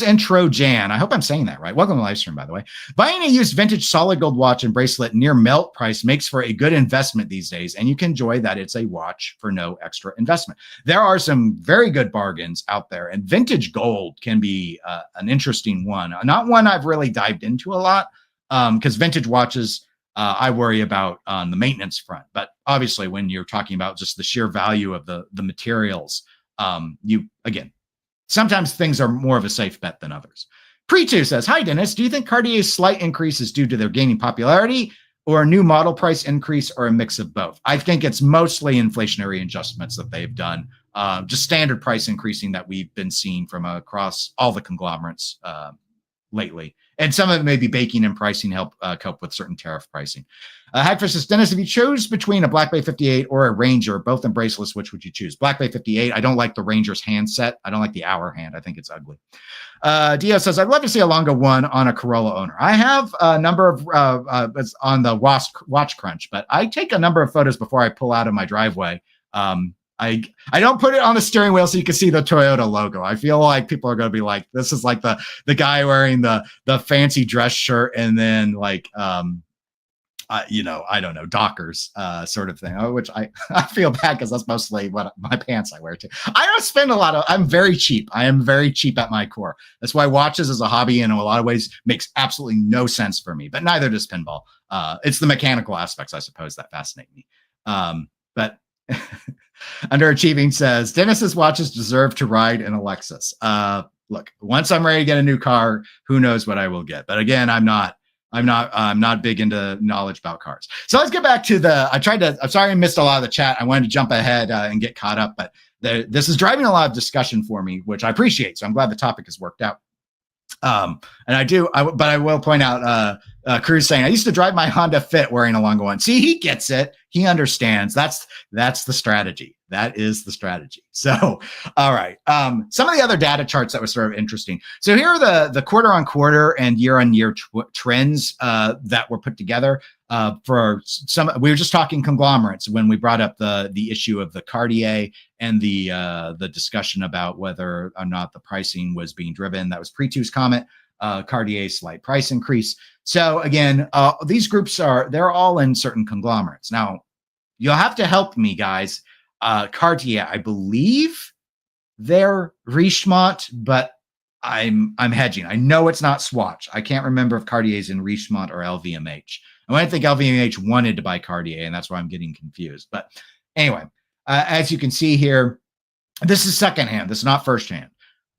Intro Jan. I hope I'm saying that right. Welcome to the live stream, by the way. Buying a used vintage solid gold watch and bracelet near melt price makes for a good investment these days, and you can enjoy that it's a watch for no extra investment. There are some very good bargains out there, and vintage gold can be an interesting one. Not one I've really dived into a lot. Because vintage watches, I worry about on the maintenance front. But obviously, when you're talking about just the sheer value of the materials, sometimes things are more of a safe bet than others. Pre2 says, hi, Dennis. Do you think Cartier's slight increase is due to their gaining popularity or a new model price increase or a mix of both? I think it's mostly inflationary adjustments that they've done. Just standard price increasing that we've been seeing from across all the conglomerates lately. And some of it may be baking and pricing help cope with certain tariff pricing. Hagfish says, Dennis, if you chose between a Black Bay 58 or a Ranger, both in bracelets, which would you choose? Black Bay 58. I don't like the Ranger's handset. I don't like the hour hand. I think it's ugly. Dio says, I'd love to see a Longa one on a Corolla owner. I have a number of it's on the Watch Crunch, but I take a number of photos before I pull out of my driveway. I don't put it on the steering wheel so you can see the Toyota logo. I feel like people are going to be like, this is like the guy wearing the fancy dress shirt and then like, I don't know, Dockers sort of thing, which I feel bad because that's mostly what my pants I wear too. I don't spend I'm very cheap. I am very cheap at my core. That's why watches as a hobby in a lot of ways makes absolutely no sense for me, but neither does pinball. It's the mechanical aspects, I suppose, that fascinate me. But Underachieving says, Dennis's watches deserve to ride in a Lexus. Look, once I'm ready to get a new car, who knows what I will get. But again, I'm not big into knowledge about cars. So let's get back to I'm sorry I missed a lot of the chat. I wanted to jump ahead and get caught up, but this is driving a lot of discussion for me, which I appreciate. So I'm glad the topic has worked out. And And but I will point out, Cruz saying, I used to drive my Honda Fit wearing a longer one. See, he gets it. He understands. That's the strategy. That is the strategy. So, all right. Some of the other data charts that were sort of interesting. So here are the quarter on quarter and year on year trends that were put together for some. We were just talking conglomerates when we brought up the issue of the Cartier and the discussion about whether or not the pricing was being driven. That was Pre-2's comment. Cartier's slight price increase. So again, these groups they're all in certain conglomerates. Now, you'll have to help me, guys. Cartier, I believe they're Richemont, but I'm hedging. I know it's not Swatch. I can't remember if Cartier's in Richemont or LVMH. I think LVMH wanted to buy Cartier, and that's why I'm getting confused. But anyway, as you can see here, this is secondhand. This is not firsthand.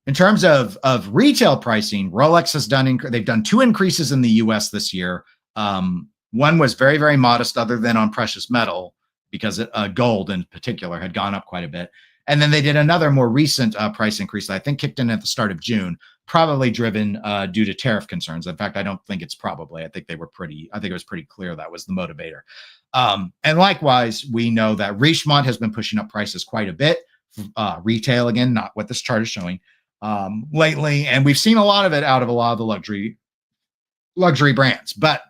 In terms of retail pricing, Rolex has they've done 2 increases in the US this year. One was very, very modest, other than on precious metal, because gold in particular had gone up quite a bit. And then they did another more recent price increase that I think kicked in at the start of June, probably driven due to tariff concerns. In fact, I don't think it's probably. I think it was pretty clear that was the motivator. And likewise, we know that Richemont has been pushing up prices quite a bit. Retail, again, not what this chart is showing, lately. And we've seen a lot of it out of a lot of the luxury brands. But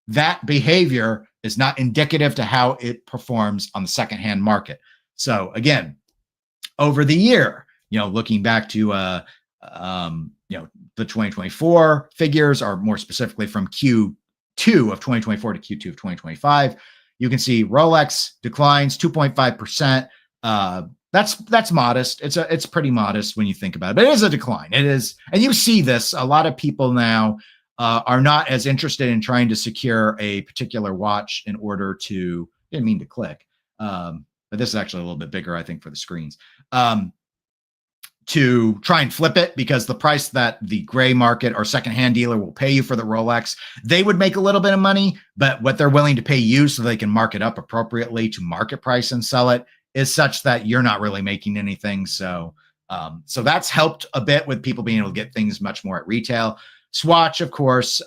that behavior is not indicative to how it performs on the secondhand market. So again, over the year, looking back to the 2024 figures, or more specifically from Q2 of 2024 to Q2 of 2025, you can see Rolex declines 2.5%. That's modest. It's pretty modest when you think about it, but it is a decline. It is, and you see this. A lot of people now are not as interested in trying to secure a particular watch in order to. Didn't mean to click, but this is actually a little bit bigger, I think, for the screens. To try and flip it, because the price that the gray market or secondhand dealer will pay you for the Rolex, they would make a little bit of money, but what they're willing to pay you so they can mark it up appropriately to market price and sell it is such that you're not really making anything. So that's helped a bit with people being able to get things much more at retail. Swatch, of course,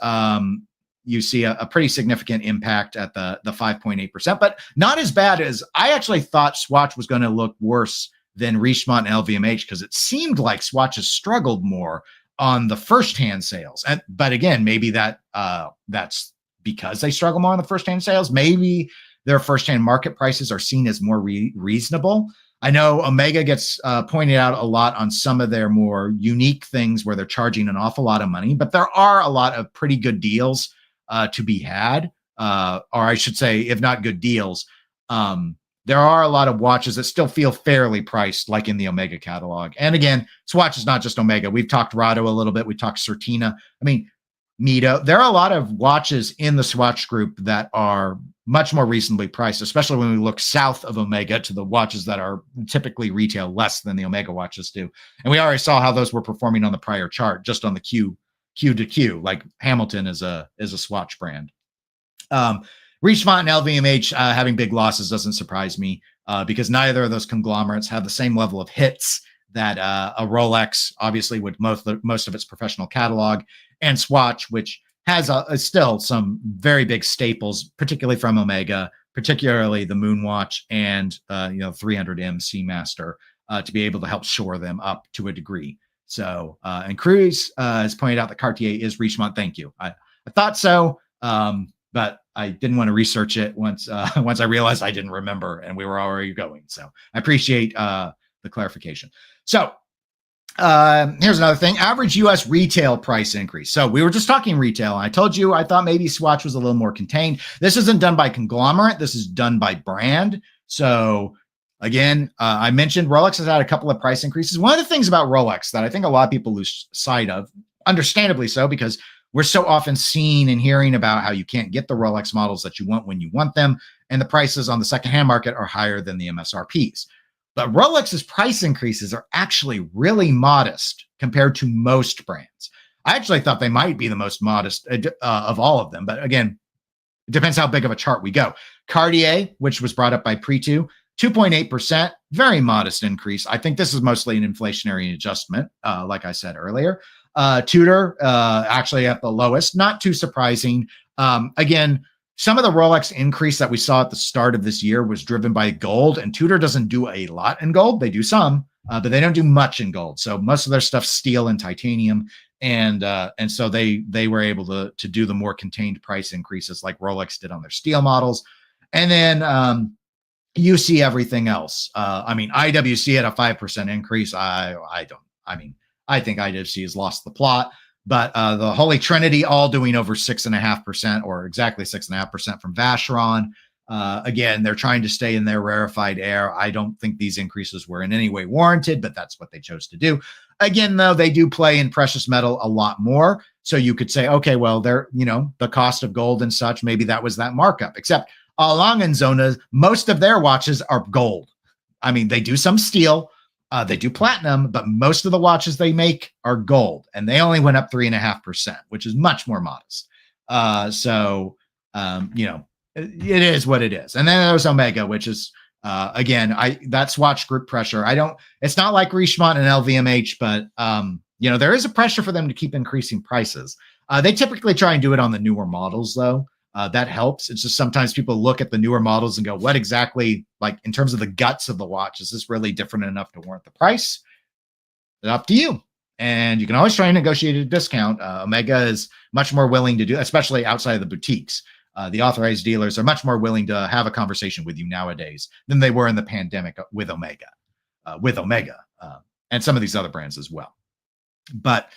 you see a pretty significant impact at the 5.8%, but not as bad as I actually thought Swatch was going to look worse than Richemont and LVMH, because it seemed like Swatch has struggled more on the firsthand sales. But again, maybe that's because they struggle more on the firsthand sales. Maybe their firsthand market prices are seen as more reasonable. I know Omega gets pointed out a lot on some of their more unique things where they're charging an awful lot of money, but there are a lot of pretty good deals to be had, or I should say, if not good deals, there are a lot of watches that still feel fairly priced, like in the Omega catalog. And again, Swatch is not just Omega. We've talked Rado a little bit. We talked Certina. I mean, Mito. There are a lot of watches in the Swatch group that are much more reasonably priced, especially when we look south of Omega to the watches that are typically retail less than the Omega watches do. And we already saw how those were performing on the prior chart, just on the Q to Q, like Hamilton is a Swatch brand. Richemont and LVMH having big losses doesn't surprise me because neither of those conglomerates have the same level of hits that a Rolex, obviously, with most of its professional catalog, and Swatch, which has still some very big staples, particularly from Omega, particularly the Moonwatch and 300M Seamaster, to be able to help shore them up to a degree. So, and Cruz has pointed out that Cartier is Richemont. Thank you. I thought so, but I didn't want to research it once I realized I didn't remember and we were already going. So I appreciate the clarification. So here's another thing: average U.S. retail price increase. So we were just talking retail, and I told you I thought maybe Swatch was a little more contained. This isn't done by conglomerate. This is done by brand. So again, I mentioned Rolex has had a couple of price increases. One of the things about Rolex that I think a lot of people lose sight of, understandably so, because we're so often seeing and hearing about how you can't get the Rolex models that you want when you want them, and the prices on the secondhand market are higher than the MSRPs. But Rolex's price increases are actually really modest compared to most brands. I actually thought they might be the most modest of all of them. But again, it depends how big of a chart we go. Cartier, which was brought up by Pre-2, 2.8%, very modest increase. I think this is mostly an inflationary adjustment, like I said earlier. Tudor actually at the lowest, not too surprising. Again, some of the Rolex increase that we saw at the start of this year was driven by gold, and Tudor doesn't do a lot in gold. They do some, but they don't do much in gold. So most of their stuff's steel and titanium, and so they were able to do the more contained price increases like Rolex did on their steel models. And then you see everything else. I mean, IWC had a 5% increase. I think IWC has lost the plot. But the Holy Trinity all doing over 6.5% or exactly 6.5% from Vacheron. Again, they're trying to stay in their rarefied air. I don't think these increases were in any way warranted, but that's what they chose to do. Again, though, they do play in precious metal a lot more. So you could say, okay, well, they're, the cost of gold and such, maybe that was that markup. Except A. Lange & Söhne, most of their watches are gold. I mean, they do some steel. They do platinum, but most of the watches they make are gold, and they only went up 3.5%, which is much more modest. It is what it is. And then there's Omega, which is again, that's watch group pressure. It's not like Richemont and LVMH, but there is a pressure for them to keep increasing prices. They typically try and do it on the newer models, though. That helps. It's just sometimes people look at the newer models and go, what exactly, like in terms of the guts of the watch, is this really different enough to warrant the price? It's up to you. And you can always try and negotiate a discount. Omega is much more willing to do, especially outside of the boutiques. The authorized dealers are much more willing to have a conversation with you nowadays than they were in the pandemic with Omega, and some of these other brands as well. But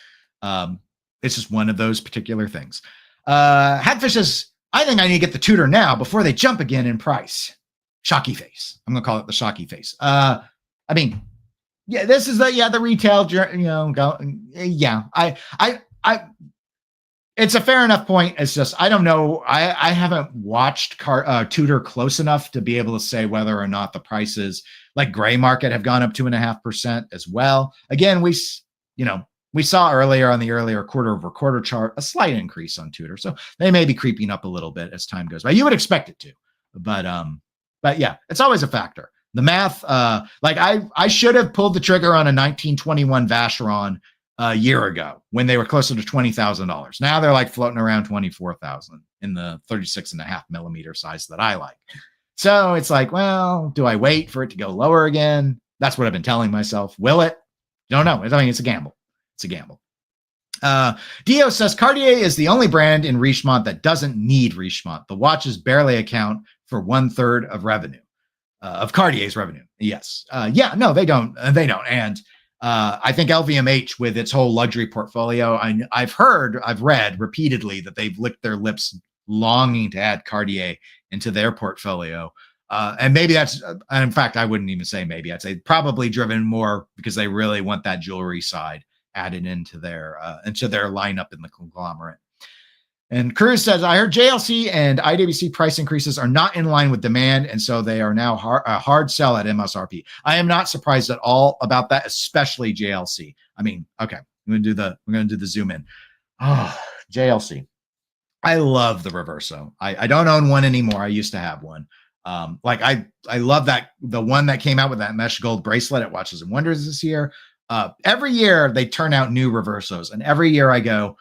it's just one of those particular things. Hagfish says, I think I need to get the Tudor now before they jump again in price. Shocky face. I'm going to call it the shocky face. This is the retail, it's a fair enough point. It's just, I don't know. I haven't watched Tudor close enough to be able to say whether or not the prices like gray market have gone up 2.5% as well. Again, we saw earlier on the earlier quarter-over-quarter chart a slight increase on Tudor, so they may be creeping up a little bit as time goes by. You would expect it to, but yeah, it's always a factor. The math, I should have pulled the trigger on a 1921 Vacheron a year ago when they were closer to $20,000. Now they're like floating around 24,000 in the 36.5 millimeter size that I like. So it's like, well, do I wait for it to go lower again? That's what I've been telling myself. Will it? Don't know. I mean, it's a gamble. It's a gamble. Dio says Cartier is the only brand in Richemont that doesn't need Richemont. The watches barely account for 1/3 of revenue, of Cartier's revenue. Yes. No, they don't. They don't. And I think LVMH with its whole luxury portfolio, I've read repeatedly that they've licked their lips longing to add Cartier into their portfolio. And maybe that's, in fact, I wouldn't even say maybe. I'd say probably driven more because they really want that jewelry side added into their lineup in the conglomerate. And Cruz says, I heard JLC and IWC price increases are not in line with demand, and so they are now a hard sell at MSRP. I am not surprised at all about that, especially JLC. I mean, okay, we're gonna do the zoom in. Oh, JLC. I love the Reverso. I don't own one anymore. I used to have one. I love that, the one that came out with that mesh gold bracelet at Watches and Wonders this year. Every year they turn out new Reversos, and every year I go,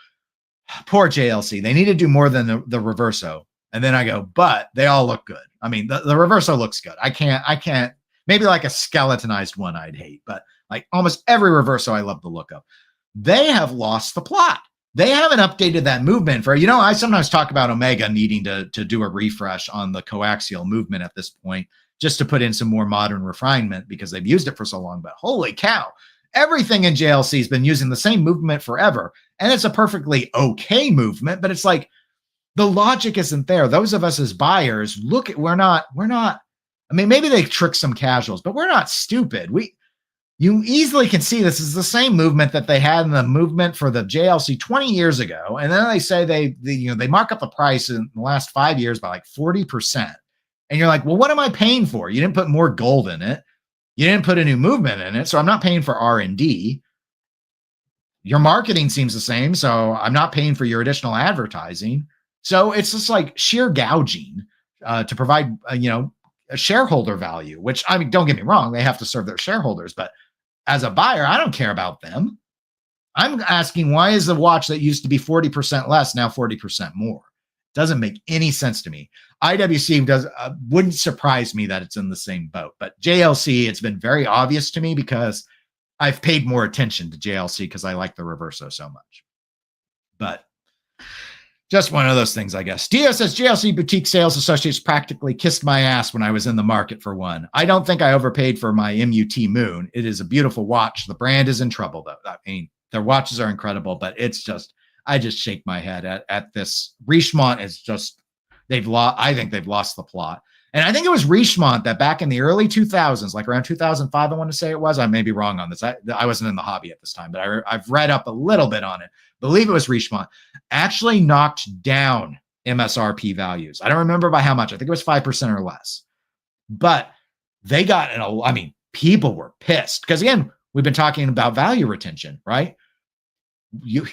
poor JLC. They need to do more than the Reverso. And then I go, but they all look good. I mean, the Reverso looks good. I can't, maybe like a skeletonized one I'd hate, but like almost every Reverso I love the look of. They have lost the plot. They haven't updated that movement for, I sometimes talk about Omega needing to do a refresh on the coaxial movement at this point, just to put in some more modern refinement because they've used it for so long. But holy cow, everything in JLC has been using the same movement forever. And it's a perfectly okay movement, but it's like the logic isn't there. Those of us as buyers, we're not, I mean, maybe they trick some casuals, but we're not stupid. You easily can see this is the same movement that they had in the movement for the JLC 20 years ago. And then they say they mark up the price in the last 5 years by like 40%. And you're like, well, what am I paying for? You didn't put more gold in it. You didn't put a new movement in it. So I'm not paying for R&D. Your marketing seems the same. So I'm not paying for your additional advertising. So it's just like sheer gouging to provide, a shareholder value, which, I mean, don't get me wrong. They have to serve their shareholders, but as a buyer, I don't care about them. I'm asking, why is the watch that used to be 40% less now 40% more? Doesn't make any sense to me. IWC wouldn't surprise me that it's in the same boat, but JLC, it's been very obvious to me because I've paid more attention to JLC because I like the Reverso so much. But just one of those things, I guess. Dio says, JLC Boutique Sales Associates practically kissed my ass when I was in the market for one. I don't think I overpaid for my MUT Moon. It is a beautiful watch. The brand is in trouble, though. I mean, their watches are incredible, but it's just, I just shake my head at this. Richemont is just, I think they've lost the plot. And I think it was Richemont that back in the early 2000s, like around 2005, I want to say it was. I may be wrong on this. I wasn't in the hobby at this time, but I've read up a little bit on it. Believe it was Richemont, actually knocked down MSRP values. I don't remember by how much. I think it was 5% or less. But they got, people were pissed. Because again, we've been talking about value retention, right? You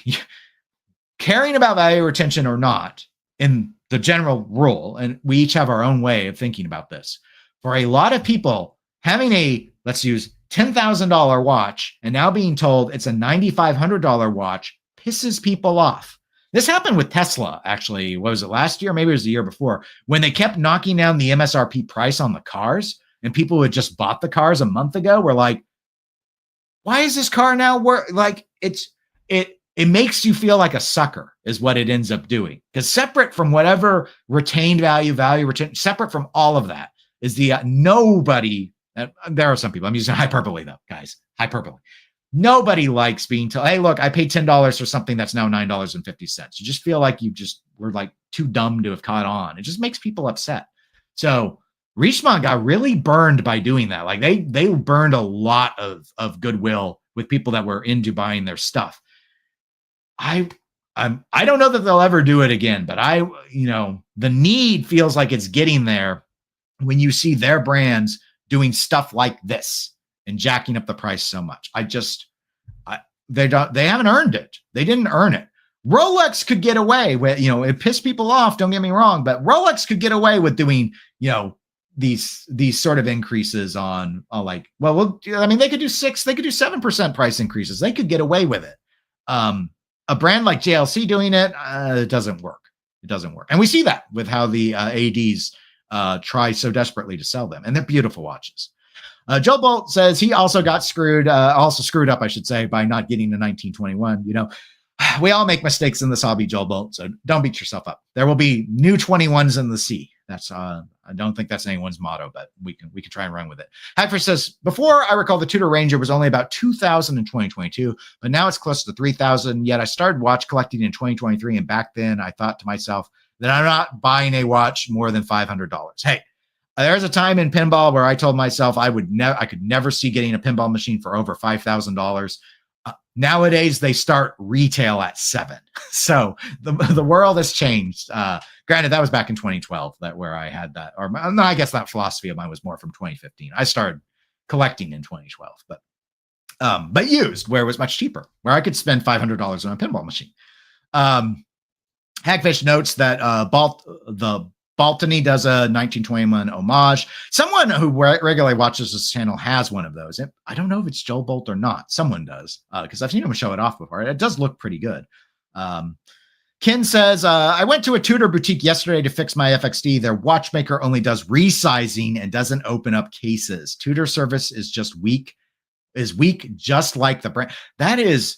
caring about value retention or not in the general rule, and we each have our own way of thinking about this. For a lot of people, having a, let's use $10,000 watch and now being told it's a $9,500 watch pisses people off. This happened with Tesla, actually. What was it, last year? Maybe it was the year before, when they kept knocking down the MSRP price on the cars, and people who had just bought the cars a month ago were like, why is this car now worth, like, it makes you feel like a sucker is what it ends up doing. Because separate from whatever retained value retention, separate from all of that is the nobody, there are some people, I'm using hyperbole though, guys, hyperbole. Nobody likes being told, hey, look, I paid $10 for something that's now $9.50. You just feel like you just were like too dumb to have caught on. It just makes people upset. So Richemont got really burned by doing that. Like they burned a lot of goodwill with people that were into buying their stuff. I don't know that they'll ever do it again, but the need feels like it's getting there when you see their brands doing stuff like this and jacking up the price so much. They haven't earned it. They didn't earn it. Rolex could get away with, it pissed people off. Don't get me wrong, but Rolex could get away with doing, these sort of increases on they could do 6, they could do 7% price increases. They could get away with it. A brand like JLC doing it, it doesn't work. It doesn't work. And we see that with how the ADs try so desperately to sell them. And they're beautiful watches. Joe Bolt says he also got screwed up, I should say, by not getting the 1921. We all make mistakes in this hobby, Joe Bolt, so don't beat yourself up. There will be new 21s in the sea. That's I don't think that's anyone's motto, but we can try and run with it. Hackfish says, before I recall, the Tudor Ranger was only about 2,000 in 2022, but now it's close to 3,000. Yet I started watch collecting in 2023, and back then I thought to myself that I'm not buying a watch more than $500. Hey, there's a time in pinball where I told myself I could never see getting a pinball machine for over $5,000. Nowadays, they start retail at $7,000. So the world has changed. Granted, that was back in 2012 where I had that. Or no, I guess that philosophy of mine was more from 2015. I started collecting in 2012, but used where it was much cheaper, where I could spend $500 on a pinball machine. Hagfish notes that the Baltony does a 1921 homage. Someone who regularly watches this channel has one of those. I don't know if it's Joel Bolt or not. Someone does, because I've seen him show it off before. It does look pretty good. Ken says, I went to a Tudor boutique yesterday to fix my FXD. Their watchmaker only does resizing and doesn't open up cases. Tudor service is just weak, just like the brand. That's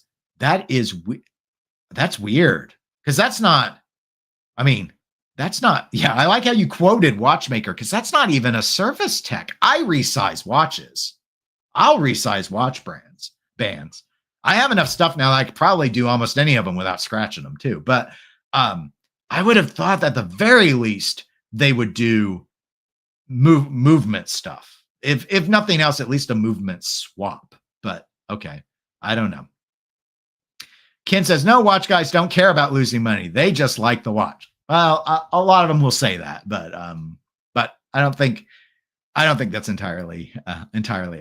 weird, because that's not, I like how you quoted watchmaker, because that's not even a service tech. I resize watches. I'll resize watch bands. I have enough stuff now that I could probably do almost any of them without scratching them too. But I would have thought that at the very least they would do movement stuff. If nothing else, at least a movement swap. But okay, I don't know. Ken says, no, watch guys don't care about losing money. They just like the watch. Well, a lot of them will say that, but I don't think that's entirely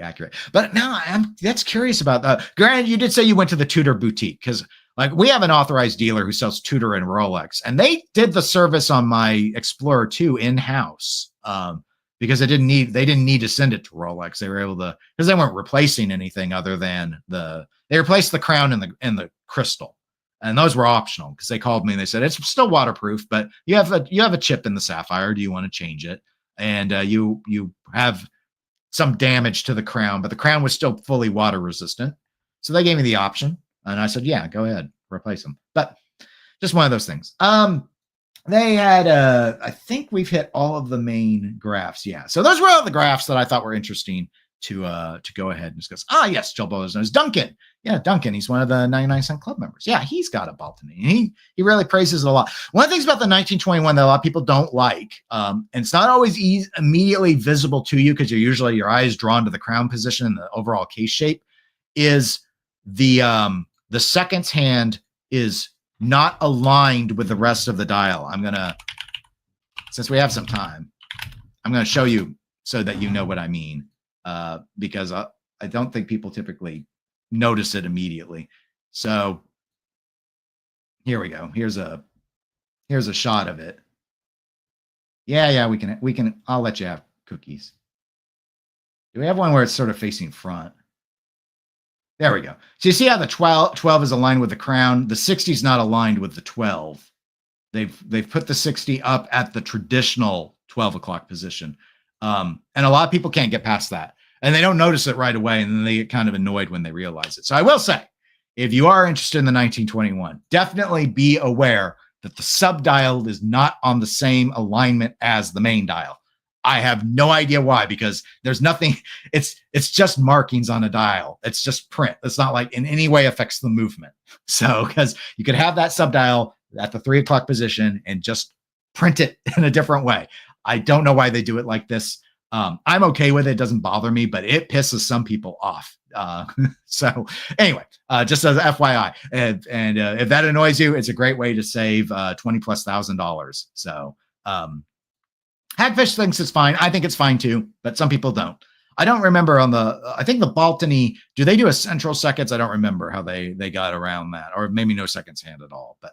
accurate. But now that's curious about that. Granted, you did say you went to the Tudor boutique, because like we have an authorized dealer who sells Tudor and Rolex, and they did the service on my Explorer 2 in-house. because they didn't need to send it to Rolex. They were able to, because they weren't replacing anything other than they replaced the crown and the crystal. And those were optional because they called me and they said, it's still waterproof, but you have a chip in the sapphire. Do you want to change it? And you have some damage to the crown, but the crown was still fully water resistant. So they gave me the option. And I said, yeah, go ahead, replace them. But just one of those things. They had, I think we've hit all of the main graphs. Yeah. So those were all the graphs that I thought were interesting to go ahead and discuss. Yes, Joe Bowles knows Duncan. Yeah, Duncan. He's one of the 99 Cent Club members. Yeah, he's got a Baltony. And he really praises it a lot. One of the things about the 1921 that a lot of people don't like, and it's not always immediately visible to you because your eye is drawn to the crown position and the overall case shape, is the seconds hand is not aligned with the rest of the dial. Since we have some time, I'm going to show you so that you know what I mean, because I don't think people typically notice it immediately. So here we go. Here's a shot of it. Yeah, we can, I'll let you have cookies. Do we have one where it's sort of facing front? There we go. So you see how the 12 is aligned with the crown. The 60 is not aligned with the 12. They've put the 60 up at the traditional 12 o'clock position. And a lot of people can't get past that. And they don't notice it right away. And then they get kind of annoyed when they realize it. So I will say, if you are interested in the 1921, definitely be aware that the subdial is not on the same alignment as the main dial. I have no idea why, because there's nothing, it's just markings on a dial. It's just print. It's not like in any way affects the movement. So, because you could have that subdial at the 3 o'clock position and just print it in a different way. I don't know why they do it like this. I'm okay with it. It doesn't bother me, but it pisses some people off. So anyway, just as FYI, and if that annoys you, it's a great way to save $20,000+. So, Hagfish thinks it's fine. I think it's fine too, but some people don't. I don't remember I think the Baltony, do they do a central seconds? I don't remember how they got around that, or maybe no seconds hand at all. But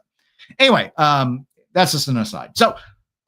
anyway, that's just an aside. So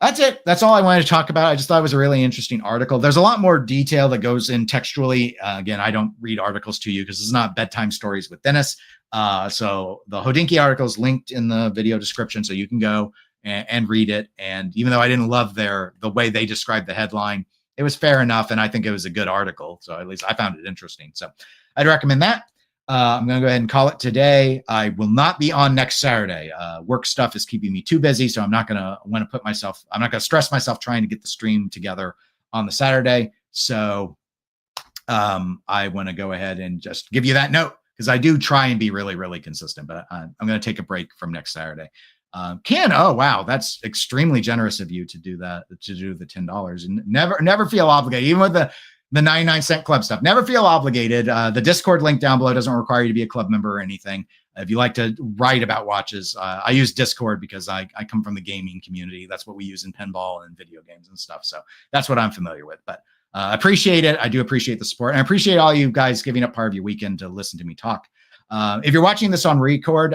that's it. That's all I wanted to talk about. I just thought it was a really interesting article. There's a lot more detail that goes in textually. Again, I don't read articles to you because it's not bedtime stories with Dennis. So the Hodinkee article is linked in the video description, so you can go and read it. And even though I didn't love the way they described the headline, it was fair enough. And I think it was a good article. So at least I found it interesting. So I'd recommend that. I'm going to go ahead and call it today. I will not be on next Saturday. Work stuff is keeping me too busy. So I'm not going to stress myself trying to get the stream together on the Saturday. So I want to go ahead and just give you that note, because I do try and be really, really consistent, but I'm going to take a break from next Saturday. Ken, oh, wow, that's extremely generous of you to do that, to do the $10. And never feel obligated, even with the 99 Cent Club stuff. Never feel obligated. The Discord link down below doesn't require you to be a club member or anything. If you like to write about watches, I use Discord because I come from the gaming community. That's what we use in pinball and video games and stuff. So that's what I'm familiar with. But appreciate it. I do appreciate the support. And I appreciate all you guys giving up part of your weekend to listen to me talk. If you're watching this on record,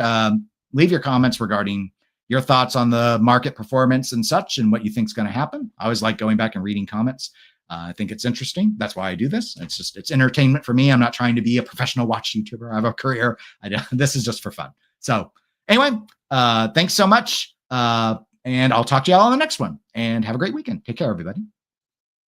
leave your comments regarding your thoughts on the market performance and such, and what you think is going to happen. I always like going back and reading comments. I think it's interesting. That's why I do this. It's entertainment for me. I'm not trying to be a professional watch YouTuber. I have a career. This is just for fun. So anyway, thanks so much. And I'll talk to you all on the next one, and have a great weekend. Take care, everybody.